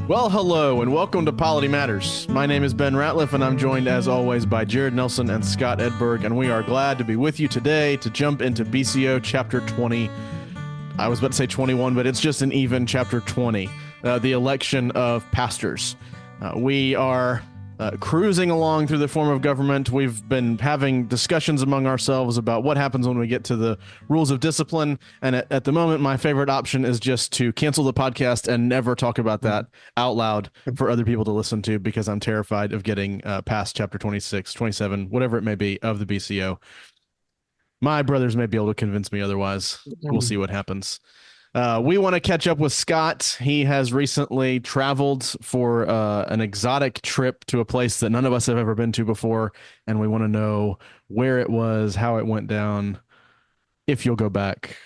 Well, hello, and welcome to Polity Matters. My name is Ben Ratliff, and I'm joined, as always, by Jared Nelson and Scott Edberg, and we are glad to be with you today to jump into BCO Chapter 20. I was about to say 21, but it's just an even Chapter 20, the election of pastors. We are cruising along through the form of government. We've been having discussions among ourselves about what happens when we get to the rules of discipline. And at the moment, my favorite option is just to cancel the podcast and never talk about that out loud for other people to listen to, because I'm terrified of getting past chapter 26, 27, whatever it may be of the BCO. My brothers may be able to convince me otherwise. We'll see what happens. We want to catch up with Scott. He has recently traveled for an exotic trip to a place that none of us have ever been to before, and we want to know where it was, how it went down. If you'll go back,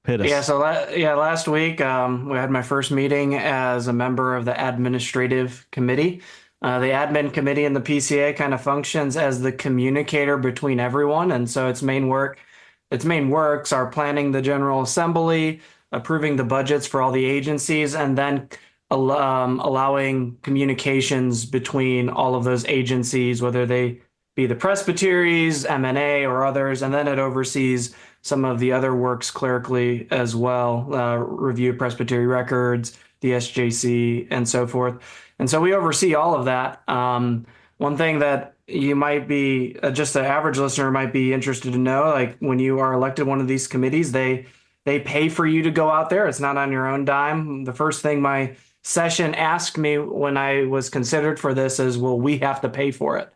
hit us. Yeah, so last week we had my first meeting as a member of the administrative committee. The admin committee in the PCA kind of functions as the communicator between everyone, and so its main works are planning the General Assembly, approving the budgets for all the agencies, and then allowing communications between all of those agencies, whether they be the presbyteries, M&A, or others, and then it oversees some of the other works clerically as well, review presbytery records, the SJC, and so forth. And so we oversee all of that. One thing that you might be, just the average listener might be interested to know, like when you are elected one of these committees, they pay for you to go out there. It's not on your own dime. The first thing my session asked me when I was considered for this is, will we have to pay for it?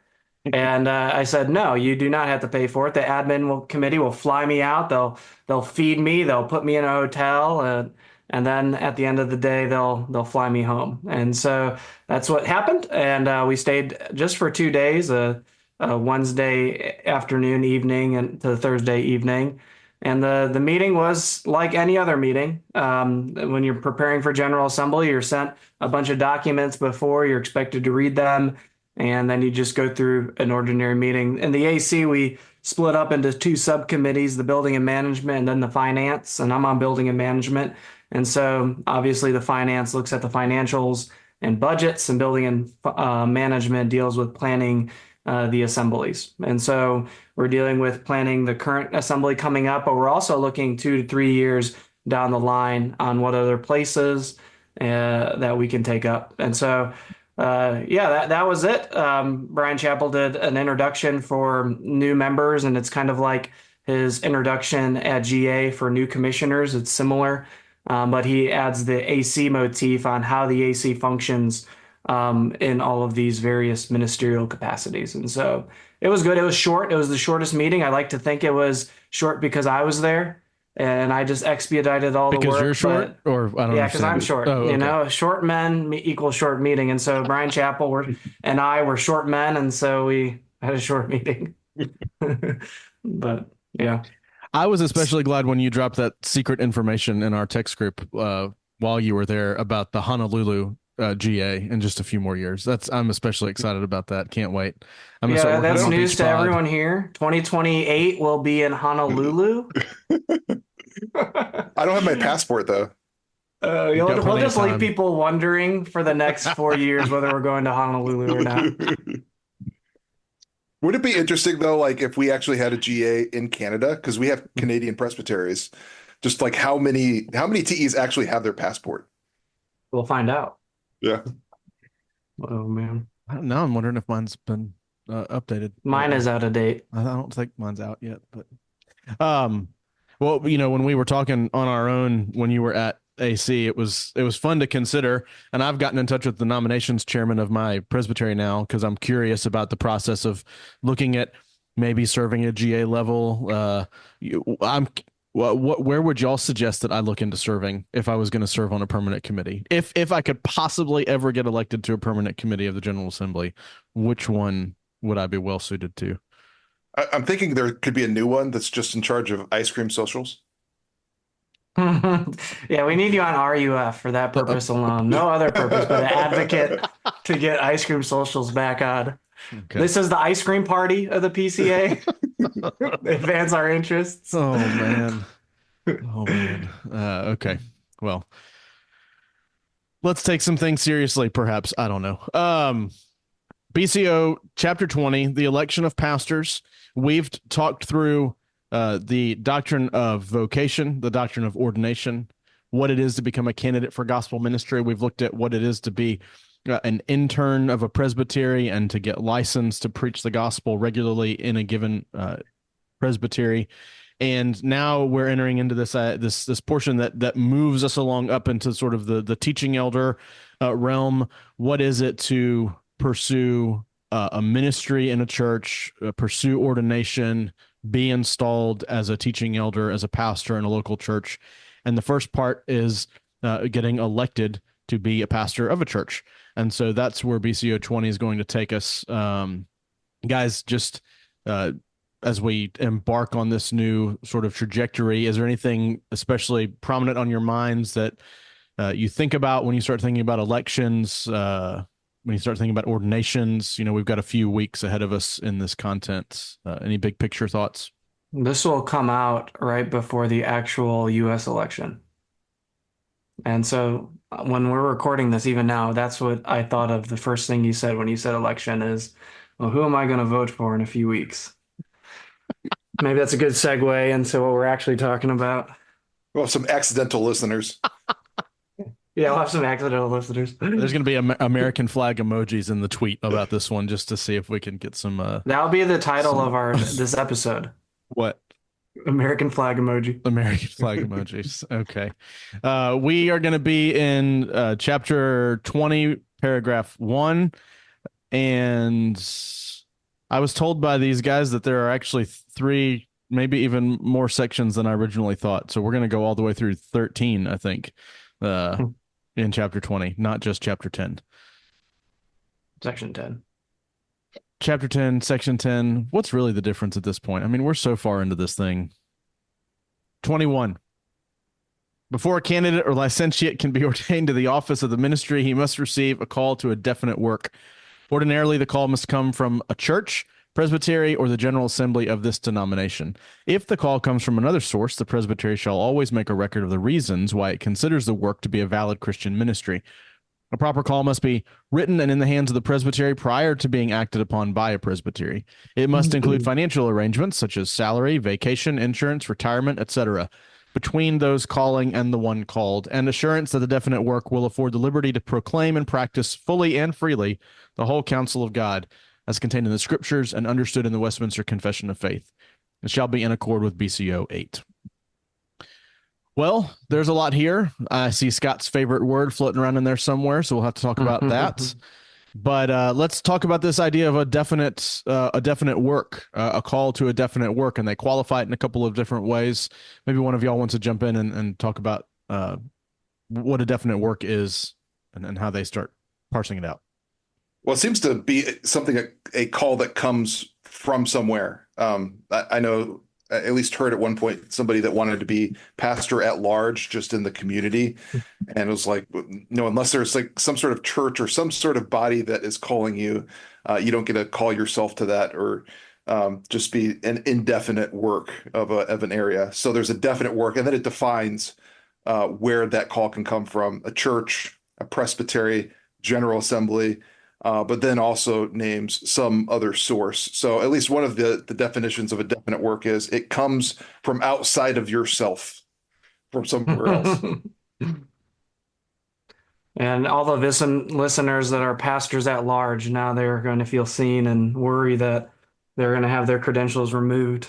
And I said, no, you do not have to pay for it. The admin committee will fly me out. They'll feed me. They'll put me in a hotel. And then at the end of the day, they'll fly me home. And so that's what happened. And we stayed just for 2 days, a Wednesday afternoon, evening, and to Thursday evening. And the meeting was like any other meeting. When you're preparing for General Assembly, you're sent a bunch of documents before, you're expected to read them, and then you just go through an ordinary meeting. In the AC, we split up into two subcommittees, the building and management and then the finance, and I'm on building and management. And so obviously the finance looks at the financials and budgets, and building and management deals with planning the assemblies. And so we're dealing with planning the current assembly coming up, but we're also looking 2 to 3 years down the line on what other places that we can take up. And so, that was it. Brian Chappell did an introduction for new members, and it's kind of like his introduction at GA for new commissioners. It's similar, but he adds the AC motif on how the AC functions in all of these various ministerial capacities. And so it was good. It was short. It was the shortest meeting. I like to think it was short because I was there and I just expedited all the work. Because you're short, or I don't know. Yeah, because I'm short. Oh, okay. Short men equal short meeting. And so Brian Chappell and I were short men, and so we had a short meeting. But yeah. I was especially glad when you dropped that secret information in our text group while you were there about the Honolulu GA in just a few more years. I'm especially excited about that. Can't wait. That's news to everyone here. 2028 will be in Honolulu. I don't have my passport though. We'll just leave people wondering for the next 4 years whether we're going to Honolulu or not. Would it be interesting though, like if we actually had a GA in Canada, because we have Canadian presbyteries, just like how many TEs actually have their passport? We'll find out. Yeah. Oh man. Now I'm wondering if mine's been updated. Mine is out of date. I don't think mine's out yet, but well, when we were talking on our own when you were at AC, it was fun to consider, and I've gotten in touch with the nominations chairman of my presbytery now because I'm curious about the process of looking at maybe serving at GA level. Where would y'all suggest that I look into serving if I was going to serve on a permanent committee? If I could possibly ever get elected to a permanent committee of the General Assembly, which one would I be well suited to? I'm thinking there could be a new one that's just in charge of ice cream socials. Yeah, we need you on RUF for that purpose alone. No other purpose, but an advocate to get ice cream socials back on. Okay. This is the ice cream party of the PCA. Advance our interests. Oh man. Okay. Well, let's take some things seriously, perhaps. I don't know. BCO chapter 20, the election of pastors. We've talked through the doctrine of vocation, the doctrine of ordination, what it is to become a candidate for gospel ministry. We've looked at what it is to be an intern of a presbytery and to get licensed to preach the gospel regularly in a given presbytery. And now we're entering into this portion that moves us along up into sort of the teaching elder realm. What is it to pursue a ministry in a church, pursue ordination, be installed as a teaching elder, as a pastor in a local church? And the first part is getting elected to be a pastor of a church. And so that's where BCO 20 is going to take us. Guys, just as we embark on this new sort of trajectory, is there anything especially prominent on your minds that you think about when you start thinking about elections, when you start thinking about ordinations? You know, we've got a few weeks ahead of us in this content. Any big picture thoughts? This will come out right before the actual US election. And so when we're recording this, even now, that's what I thought of. The first thing you said when you said election is, well, who am I going to vote for in a few weeks? Maybe that's a good segue into what we're actually talking about. Well, some accidental listeners. Yeah, we'll have some accidental listeners. There's going to be American flag emojis in the tweet about this one, just to see if we can get some. That'll be the title of this episode. What? American flag emoji. American flag emojis. Okay. We are going to be in chapter 20, paragraph 1. And I was told by these guys that there are actually 3, maybe even more sections than I originally thought. So we're going to go all the way through 13, I think, in chapter 20, not just chapter 10. Section 10. Chapter 10, section 10. What's really the difference at this point? I mean, we're so far into this thing. 21. Before a candidate or licentiate can be ordained to the office of the ministry, he must receive a call to a definite work. Ordinarily, the call must come from a church, presbytery, or the general assembly of this denomination. If the call comes from another source, the presbytery shall always make a record of the reasons why it considers the work to be a valid Christian ministry. A proper call must be written and in the hands of the presbytery prior to being acted upon by a presbytery. It must include financial arrangements such as salary, vacation, insurance, retirement, etc., between those calling and the one called, and assurance that the definite work will afford the liberty to proclaim and practice fully and freely the whole counsel of God, as contained in the Scriptures and understood in the Westminster Confession of Faith. It shall be in accord with BCO 8. Well, there's a lot here. I see Scott's favorite word floating around in there somewhere, so we'll have to talk about that. But let's talk about this idea of a definite work, a call to a definite work, and they qualify it in a couple of different ways. Maybe one of y'all wants to jump in and talk about what a definite work is and how they start parsing it out. Well, it seems to be something, a call that comes from somewhere. I know, at least heard at one point, somebody that wanted to be pastor at large just in the community. And it was like, no, unless there's like some sort of church or some sort of body that is calling you, you don't get to call yourself to that, or just be an indefinite work of an area. So there's a definite work, and then it defines where that call can come from: a church, a presbytery, general assembly, but then also names some other source. So at least one of the definitions of a definite work is it comes from outside of yourself, from somewhere else. And all the listeners that are pastors at large, now they're going to feel seen and worry that they're going to have their credentials removed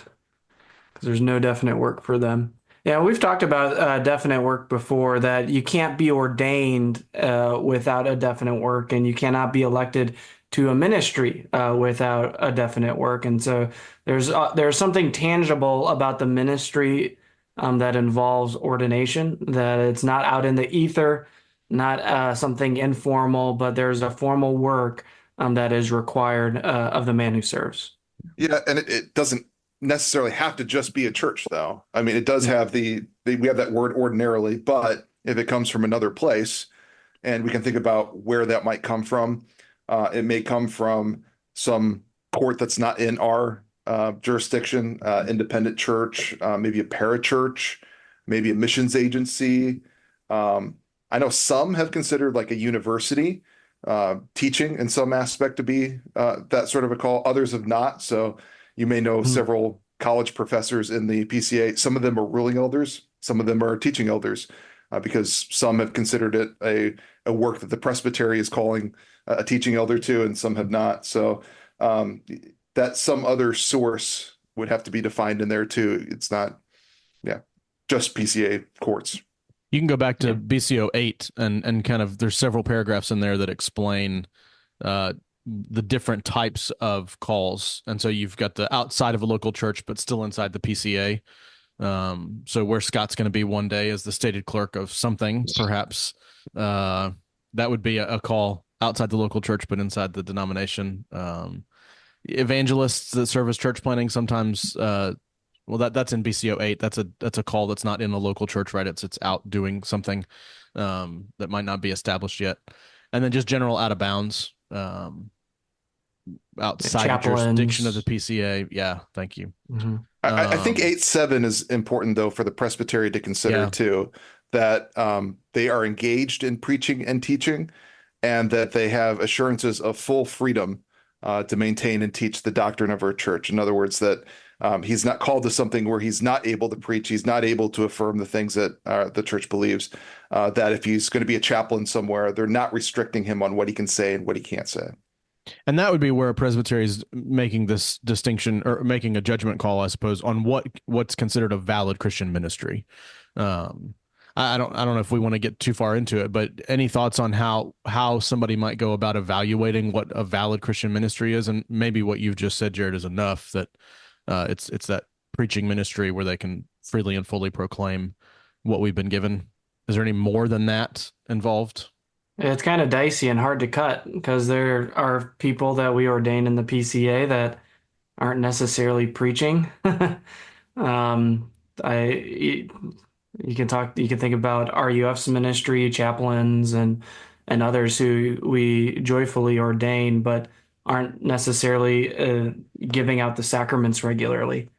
because there's no definite work for them. Yeah, we've talked about definite work before, that you can't be ordained without a definite work, and you cannot be elected to a ministry without a definite work. And so there's something tangible about the ministry that involves ordination, that it's not out in the ether, not something informal, but there's a formal work that is required of the man who serves. Yeah, and it doesn't necessarily have to just be a church, though. I mean, it does have we have that word ordinarily, but if it comes from another place, and we can think about where that might come from, it may come from some court that's not in our jurisdiction, independent church, maybe a parachurch, maybe a missions agency. I know some have considered like a university teaching in some aspect to be that sort of a call. Others have not. So you may know Mhm. several college professors in the PCA. Some of them are ruling elders, some of them are teaching elders, because some have considered it a work that the presbytery is calling a teaching elder to, and some have not. So um, that some other source would have to be defined in there too. It's not, yeah, just PCA courts. You can go back to Yeah. BCO 8 and kind of there's several paragraphs in there that explain uh, the different types of calls. And so you've got the outside of a local church, but still inside the PCA. So where Scott's going to be one day as the stated clerk of something, perhaps that would be a call outside the local church, but inside the denomination. Evangelists that serve as church planning sometimes well that's in BCO 8. That's a call that's not in a local church, right? It's out doing something that might not be established yet. And then just general out of bounds outside the jurisdiction of the Chaplains. PCA. Yeah, thank you. Mhm. I think 8-7 is important though for the presbytery to consider Yeah. too, that they are engaged in preaching and teaching, and that they have assurances of full freedom to maintain and teach the doctrine of our church. In other words, that he's not called to something where he's not able to preach, he's not able to affirm the things that the church believes. That if he's going to be a chaplain somewhere, they're not restricting him on what he can say and what he can't say. And that would be where a presbytery is making this distinction or making a judgment call, I suppose, on what's considered a valid Christian ministry. Um, I don't know if we want to get too far into it, but any thoughts on how somebody might go about evaluating what a valid Christian ministry is, and maybe what you've just said, Jared, is enough that it's that preaching ministry where they can freely and fully proclaim what we've been given. Is there any more than that involved? It's kind of dicey and hard to cut because there are people that we ordain in the PCA that aren't necessarily preaching. Um, I you can think about RUF's ministry, chaplains, and others who we joyfully ordain, but aren't necessarily giving out the sacraments regularly.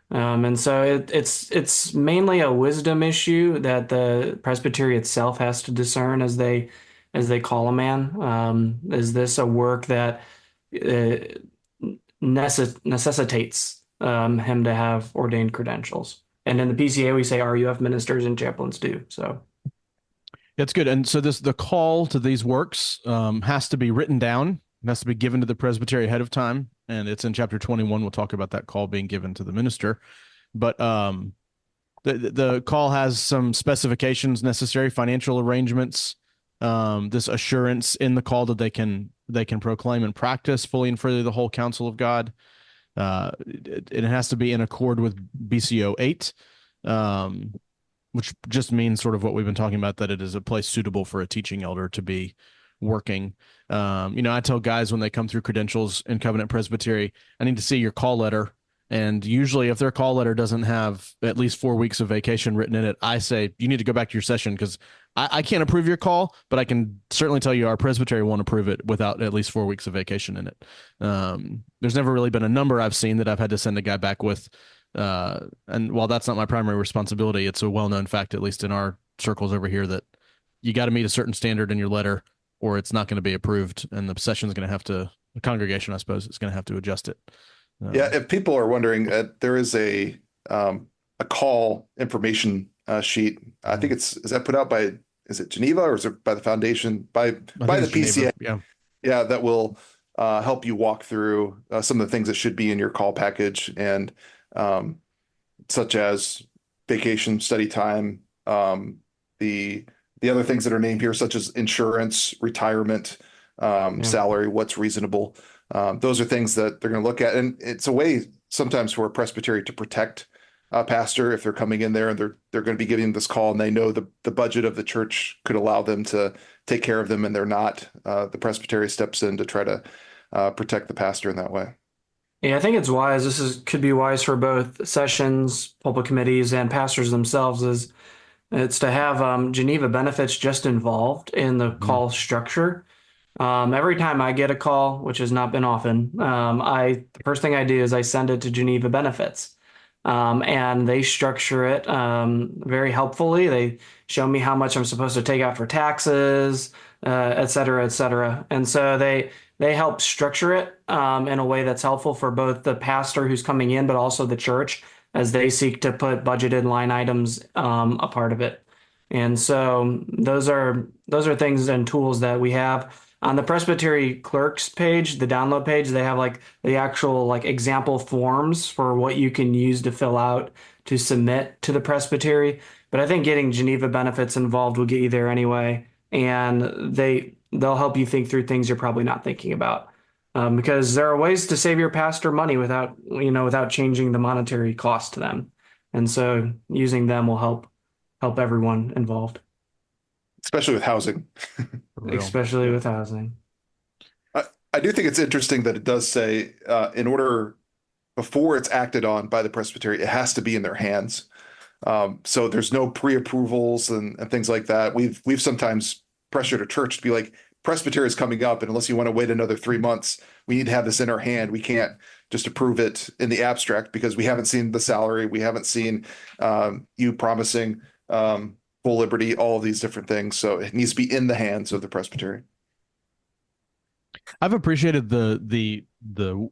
And so it's mainly a wisdom issue that the presbytery itself has to discern as they call a man. Is this a work that uh, necessitates him to have ordained credentials? And in the PCA, we say RUF ministers and chaplains do. So That's good. And so the call to these works has to be written down. It has to be given to the presbytery ahead of time, and it's in chapter 21. We'll talk about that call being given to the minister. But the call has some specifications necessary, financial arrangements, this assurance in the call that they can proclaim and practice fully and freely the whole counsel of God. It has to be in accord with BCO 8. Which just means sort of what we've been talking about, that it is a place suitable for a teaching elder to be working. I tell guys when they come through credentials in Covenant Presbytery, I need to see your call letter. And usually if their call letter doesn't have at least 4 weeks of vacation written in it, I say, you need to go back to your session, because I can't approve your call, but I can certainly tell you our presbytery won't approve it without at least 4 weeks of vacation in it. There's never really been a number I've seen that I've had to send a guy back with. And while that's not my primary responsibility, it's a well-known fact, at least in our circles over here, that you got to meet a certain standard in your letter or it's not going to be approved. And the session's going to have to, the congregation, I suppose, is going to have to adjust it. Yeah, if people are wondering, there is a call information sheet. I think is that put out by, is it Geneva, or is it by the foundation, by the PCA? Yeah. Yeah, that will help you walk through some of the things that should be in your call package, and such as vacation, study time, the other things that are named here, such as insurance, retirement, yeah. salary, what's reasonable. Those are things that they're going to look at, and it's a way sometimes for a presbytery to protect a pastor if they're coming in there and they're going to be giving this call and they know the budget of the church could allow them to take care of them, and they're not. The presbytery steps in to try to protect the pastor in that way. Yeah, I think it's wise. Could be wise for both sessions, pulpit committees, and pastors themselves. It's to have Geneva benefits just involved in the Mhm. call structure. Every time I get a call, which has not been often, the first thing I do is I send it to Geneva benefits. and they structure it very helpfully. They show me how much I'm supposed to take out for taxes, et cetera, et cetera. And so they help structure it in a way that's helpful for both the pastor who's coming in, but also the church as they seek to put budgeted line items a part of it. And so those are things and tools that we have. On the Presbytery clerks page, the download page, they have like the actual like example forms for what you can use to fill out to submit to the Presbytery. But I think getting Geneva benefits involved will get you there anyway, and they'll help you think through things you're probably not thinking about. Because there are ways to save your pastor money without changing the monetary cost to them. And so using them will help everyone involved, especially with housing. especially with housing. I do think it's interesting that it does say in order before it's acted on by the presbytery, it has to be in their hands. So there's no pre-approvals and things like that. We've sometimes pressured a church to be like, presbytery is coming up, and unless you want to wait another 3 months, we need to have this in our hand. We can't just approve it in the abstract because we haven't seen the salary. We haven't seen you promising full liberty, all of these different things. So it needs to be in the hands of the presbytery. I've appreciated the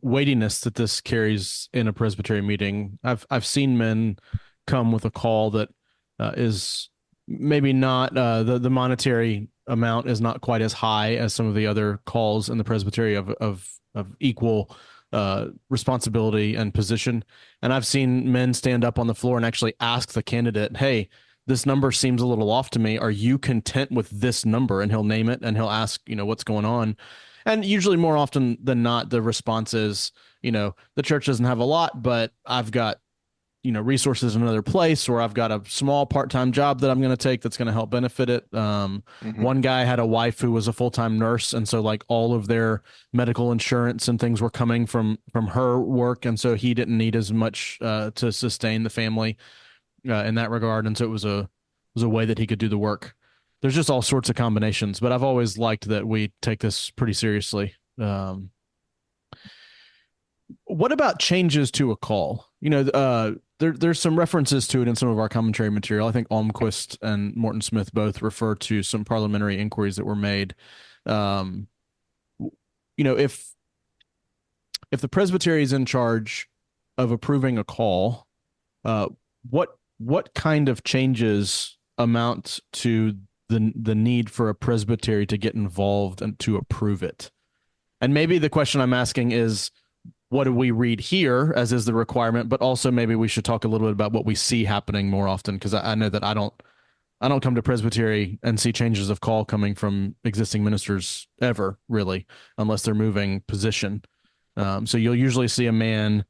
weightiness that this carries in a presbytery meeting. I've seen men come with a call that is maybe not the monetary amount is not quite as high as some of the other calls in the presbytery of equal responsibility and position. And I've seen men stand up on the floor and actually ask the candidate, "Hey, this number seems a little off to me. Are you content with this number?" And he'll name it and he'll ask, what's going on. And usually more often than not, the response is, the church doesn't have a lot, but I've got, resources in another place, or I've got a small part-time job that I'm going to take that's going to help benefit it. One guy had a wife who was a full-time nurse. And so like all of their medical insurance and things were coming from her work. And so he didn't need as much to sustain the family in that regard. And so it was a way that he could do the work. There's just all sorts of combinations, but I've always liked that we take this pretty seriously. What about changes to a call? There's some references to it in some of our commentary material. I think Almquist and Morton Smith both refer to some parliamentary inquiries that were made. If the presbytery is in charge of approving a call, what kind of changes amount to the need for a presbytery to get involved and to approve it? And maybe the question I'm asking is, what do we read here as is the requirement, but also maybe we should talk a little bit about what we see happening more often. Cause I know that I don't come to presbytery and see changes of call coming from existing ministers ever, really, unless they're moving position. So you'll usually see a man.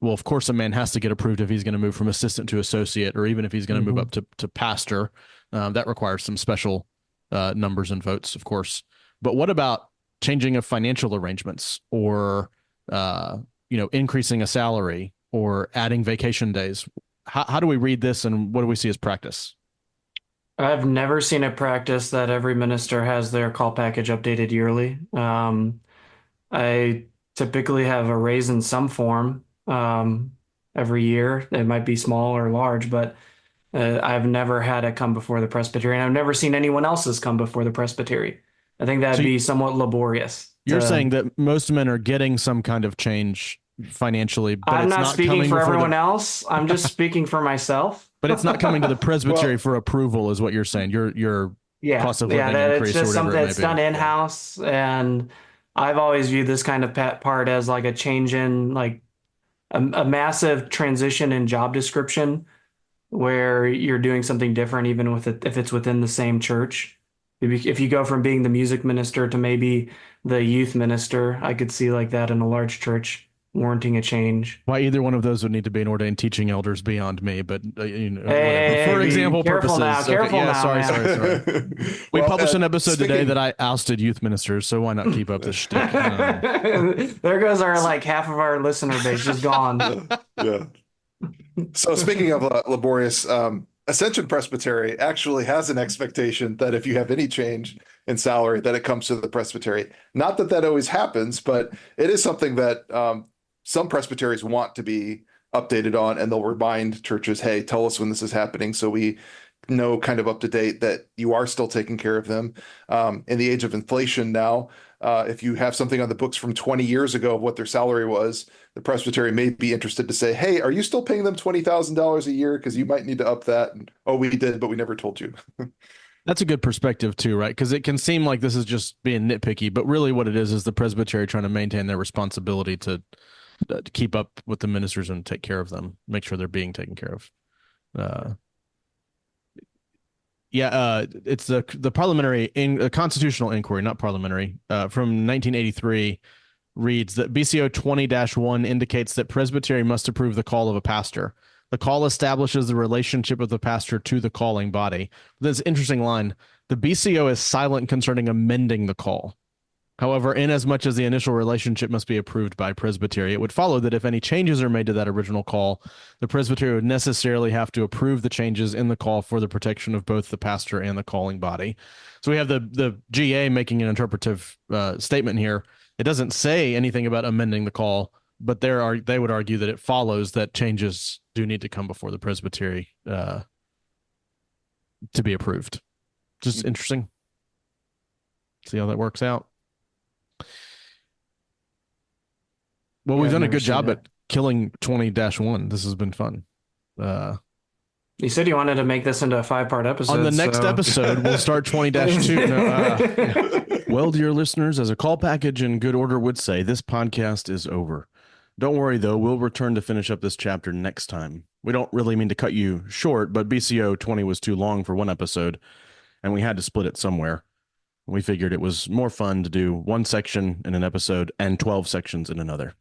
Well, of course, a man has to get approved if he's going to move from assistant to associate, or even if he's going to move up to pastor. That requires some special numbers and votes, of course. But what about changing of financial arrangements, or increasing a salary, or adding vacation days? How do we read this, and what do we see as practice? I've never seen a practice that every minister has their call package updated yearly. I typically have a raise in some form every year. It might be small or large, but I've never had it come before the presbytery, and I've never seen anyone else's come before the presbytery. I think that'd be somewhat laborious. You're saying that most men are getting some kind of change financially, but I'm it's not not speaking coming for before everyone else. I'm just speaking for myself. But it's not coming to the presbytery for approval, is what you're saying. Your cost of living increase, it's just or whatever something it may that's be. done in-house, and I've always viewed this kind of part as like a change in like a massive transition in job description, where you're doing something different, even with it if it's within the same church. If you go from being the music minister to maybe the youth minister, I could see like that in a large church warranting a change. Why either one of those would need to be an ordained teaching elder is beyond me, but Hey, for example careful purposes. now, careful now, sorry. We Well, published an episode today speaking- that I ousted youth ministers, so why not keep up this shtick? There goes our like half of our listener base just gone. Yeah. So speaking of laborious, Ascension Presbytery actually has an expectation that if you have any change in salary, that it comes to the presbytery. Not that always happens, but it is something that some presbyteries want to be updated on, and they'll remind churches, hey, tell us when this is happening so we know kind of up to date that you are still taking care of them. In the age of inflation now, if you have something on the books from 20 years ago of what their salary was, the presbytery may be interested to say, hey, are you still paying them $20,000 a year? Because you might need to up that. And, oh, we did, but we never told you. That's a good perspective too, right? Because it can seem like this is just being nitpicky, but really what it is the presbytery trying to maintain their responsibility to keep up with the ministers and take care of them, make sure they're being taken care of. It's the parliamentary constitutional inquiry, not parliamentary, from 1983 reads that BCO 20-1 indicates that presbytery must approve the call of a pastor. The call establishes the relationship of the pastor to the calling body. This interesting line, the BCO is silent concerning amending the call. However, inasmuch as the initial relationship must be approved by presbytery, it would follow that if any changes are made to that original call, the presbytery would necessarily have to approve the changes in the call for the protection of both the pastor and the calling body. So we have the GA making an interpretive statement here. It doesn't say anything about amending the call, but they would argue that it follows that changes do need to come before the presbytery to be approved. Just interesting. See how that works out. Well, we've done a good job at killing 20-1. This has been fun. You said you wanted to make this into a 5-part episode. On the next episode, we'll start 20-2. Well, dear listeners, as a call package in good order would say, this podcast is over. Don't worry, though. We'll return to finish up this chapter next time. We don't really mean to cut you short, but BCO 20 was too long for one episode, and we had to split it somewhere. We figured it was more fun to do one section in an episode and 12 sections in another.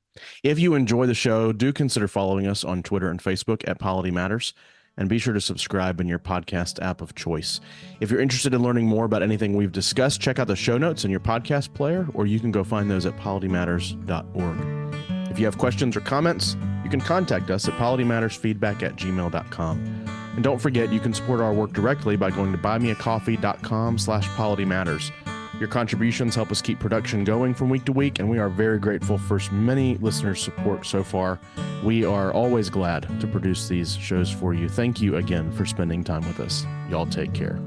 If you enjoy the show, do consider following us on Twitter and Facebook at Polity Matters, and be sure to subscribe in your podcast app of choice. If you're interested in learning more about anything we've discussed, check out the show notes in your podcast player, or you can go find those at politymatters.org. If you have questions or comments, you can contact us at politymattersfeedback@gmail.com. And don't forget, you can support our work directly by going to buymeacoffee.com/politymatters. Your contributions help us keep production going from week to week, and we are very grateful for many listeners' support so far. We are always glad to produce these shows for you. Thank you again for spending time with us. Y'all take care.